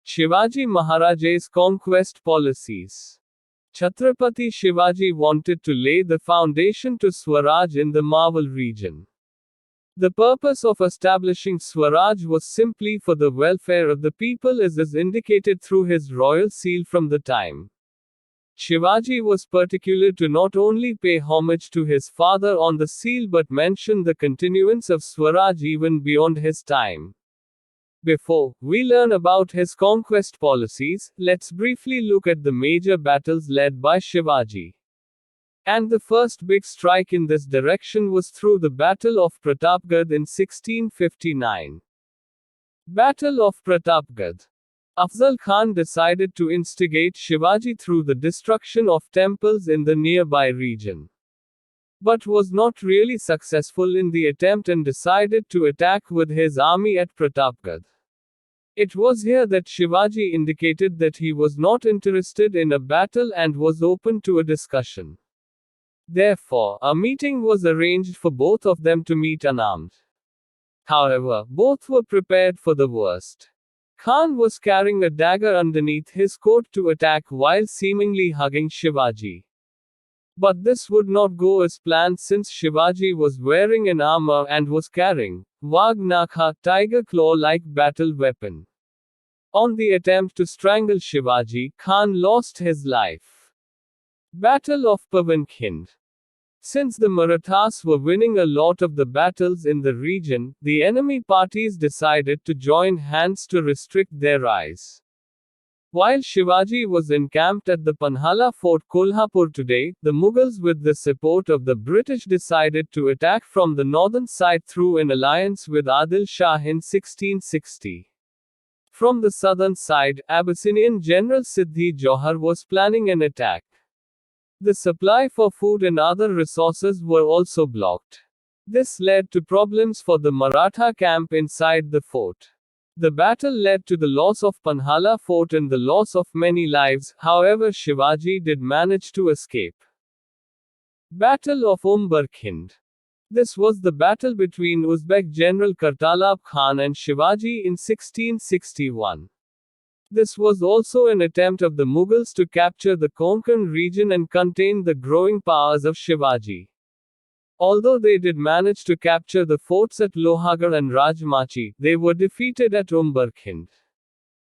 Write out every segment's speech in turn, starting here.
Shivaji Maharaja's conquest policies. Chhatrapati Shivaji wanted to lay the foundation to Swaraj in the Marwar region. The purpose of establishing Swaraj was simply for the welfare of the people as is indicated through his royal seal from the time. Shivaji was particular to not only pay homage to his father on the seal but mention the continuance of Swaraj even beyond his time. Before we learn about his conquest policies, let's briefly look at the major battles led by Shivaji. And the first big strike in this direction was through the Battle of Pratapgard in 1659. Battle of Pratapgard. Afzal Khan decided to instigate Shivaji through the destruction of temples in the nearby region, but was not really successful in the attempt and decided to attack with his army at Pratapgad. It was here that Shivaji indicated that he was not interested in a battle and was open to a discussion. Therefore, a meeting was arranged for both of them to meet unarmed. However, both were prepared for the worst. Khan was carrying a dagger underneath his coat to attack while seemingly hugging Shivaji. But this would not go as planned since Shivaji was wearing an armor and was carrying Vagnakha, tiger claw-like battle weapon. On the attempt to strangle Shivaji, Khan lost his life. Battle of Pavankhand. Since the Marathas were winning a lot of the battles in the region, the enemy parties decided to join hands to restrict their rise. While Shivaji was encamped at the Panhala Fort Kolhapur today, the Mughals with the support of the British decided to attack from the northern side through an alliance with Adil Shah in 1660. From the southern side, Abyssinian General Siddhi Johar was planning an attack. The supply for food and other resources were also blocked. This led to problems for the Maratha camp inside the fort. The battle led to the loss of Panhala fort and the loss of many lives, however Shivaji did manage to escape. Battle of Umbarkhand. This was the battle between Uzbek General Kartalab Khan and Shivaji in 1661. This was also an attempt of the Mughals to capture the Konkan region and contain the growing powers of Shivaji. Although they did manage to capture the forts at Lohagarh and Rajmachi, they were defeated at Umbarkhand.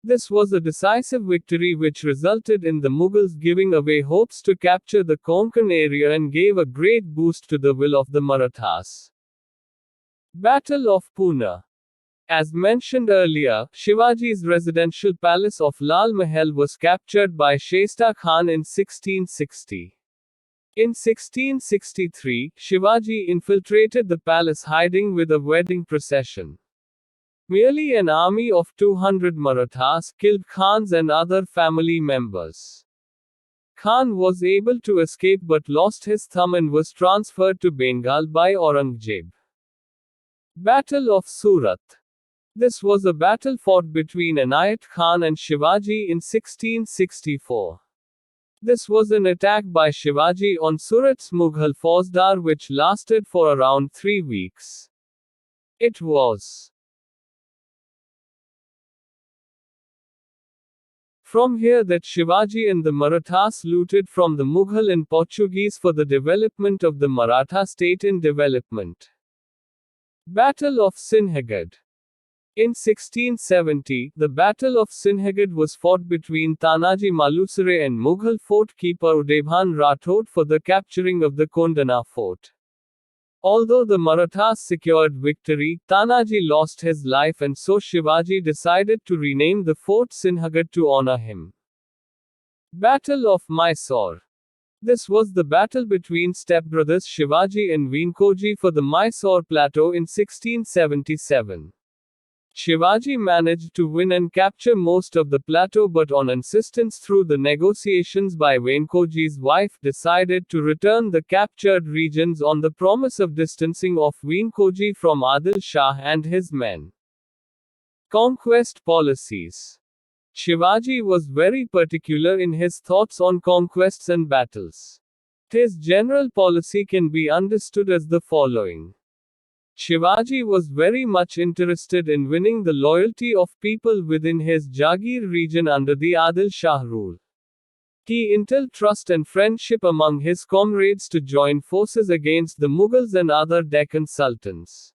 This was a decisive victory which resulted in the Mughals giving away hopes to capture the Konkan area and gave a great boost to the will of the Marathas. Battle of Pune. As mentioned earlier, Shivaji's residential palace of Lal Mahal was captured by Shaista Khan in 1660. In 1663, Shivaji infiltrated the palace hiding with a wedding procession. Merely an army of 200 Marathas killed Khans and other family members. Khan was able to escape but lost his thumb and was transferred to Bengal by Aurangzeb. Battle of Surat. This was a battle fought between Inayat Khan and Shivaji in 1664. This was an attack by Shivaji on Surat's Mughal Faujdar which lasted for around 3 weeks. It was from here that Shivaji and the Marathas looted from the Mughal and Portuguese for the development of the Maratha state in development. Battle of Sinhagad. In 1670, the Battle of Sinhagad was fought between Tanaji Malusare and Mughal fort keeper Udebhan Rathod for the capturing of the Kondana fort. Although the Marathas secured victory, Tanaji lost his life and so Shivaji decided to rename the fort Sinhagad to honor him. Battle of Mysore. This was the battle between stepbrothers Shivaji and Venkoji for the Mysore plateau in 1677. Shivaji managed to win and capture most of the plateau but on insistence through the negotiations by Venkoji's wife decided to return the captured regions on the promise of distancing of Venkoji from Adil Shah and his men. Conquest policies. Shivaji was very particular in his thoughts on conquests and battles. His general policy can be understood as the following. Shivaji was very much interested in winning the loyalty of people within his Jagiir region under the Adil Shah rule. He instilled trust and friendship among his comrades to join forces against the Mughals and other Deccan sultans.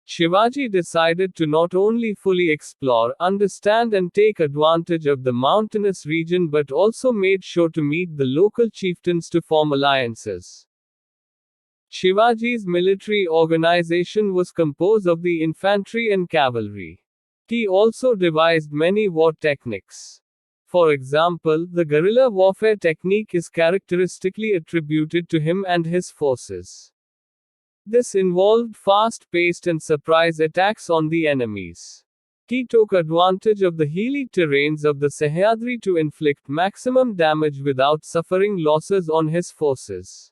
Shivaji decided to not only fully explore, understand and take advantage of the mountainous region but also made sure to meet the local chieftains to form alliances. Shivaji's military organization was composed of the infantry and cavalry. He also devised many war techniques. For example, the guerrilla warfare technique is characteristically attributed to him and his forces. This involved fast-paced and surprise attacks on the enemies. He took advantage of the hilly terrains of the Sahyadri to inflict maximum damage without suffering losses on his forces.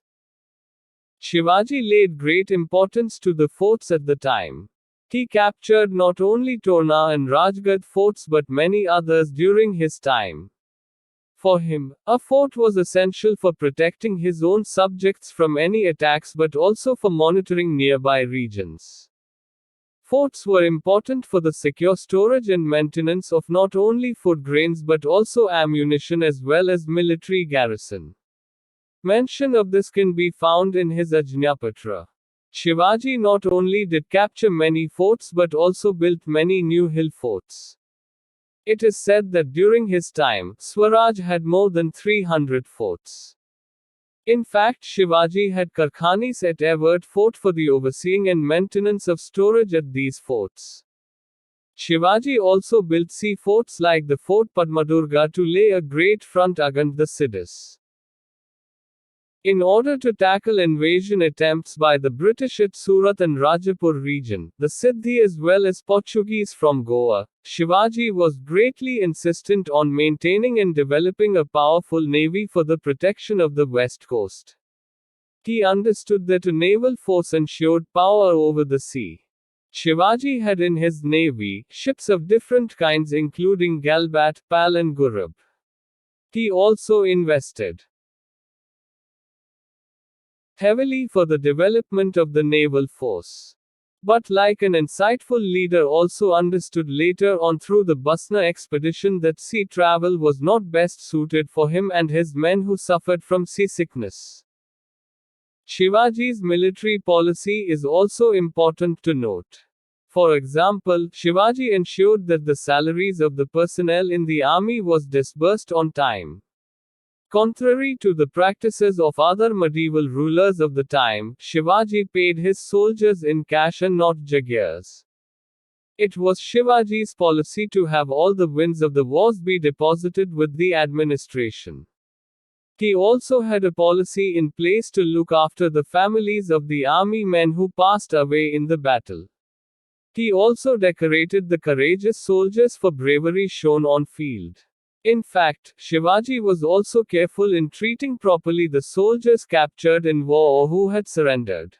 Shivaji laid great importance to the forts at the time. He captured not only Torna and Rajgarh forts but many others during his time. For him, a fort was essential for protecting his own subjects from any attacks but also for monitoring nearby regions. Forts were important for the secure storage and maintenance of not only food grains but also ammunition as well as military garrison. Mention of this can be found in his Ajnapatra. Shivaji not only did capture many forts but also built many new hill forts. It is said that during his time, Swaraj had more than 300 forts. In fact, Shivaji had Karkhanis at Evert Fort for the overseeing and maintenance of storage at these forts. Shivaji also built sea forts like the Fort Padmadurga to lay a great front against the Siddhis. In order to tackle invasion attempts by the British at Surat and Rajapur region, the Siddhi as well as Portuguese from Goa, Shivaji was greatly insistent on maintaining and developing a powerful navy for the protection of the west coast. He understood that a naval force ensured power over the sea. Shivaji had in his navy ships of different kinds including Galbat, Pal and Gurab. He also invested heavily for the development of the naval force. But like an insightful leader also understood later on through the Basna expedition that sea travel was not best suited for him and his men who suffered from seasickness. Shivaji's military policy is also important to note. For example, Shivaji ensured that the salaries of the personnel in the army was disbursed on time. Contrary to the practices of other medieval rulers of the time, Shivaji paid his soldiers in cash and not jagirs. It was Shivaji's policy to have all the wins of the wars be deposited with the administration. He also had a policy in place to look after the families of the army men who passed away in the battle. He also decorated the courageous soldiers for bravery shown on field. In fact, Shivaji was also careful in treating properly the soldiers captured in war or who had surrendered.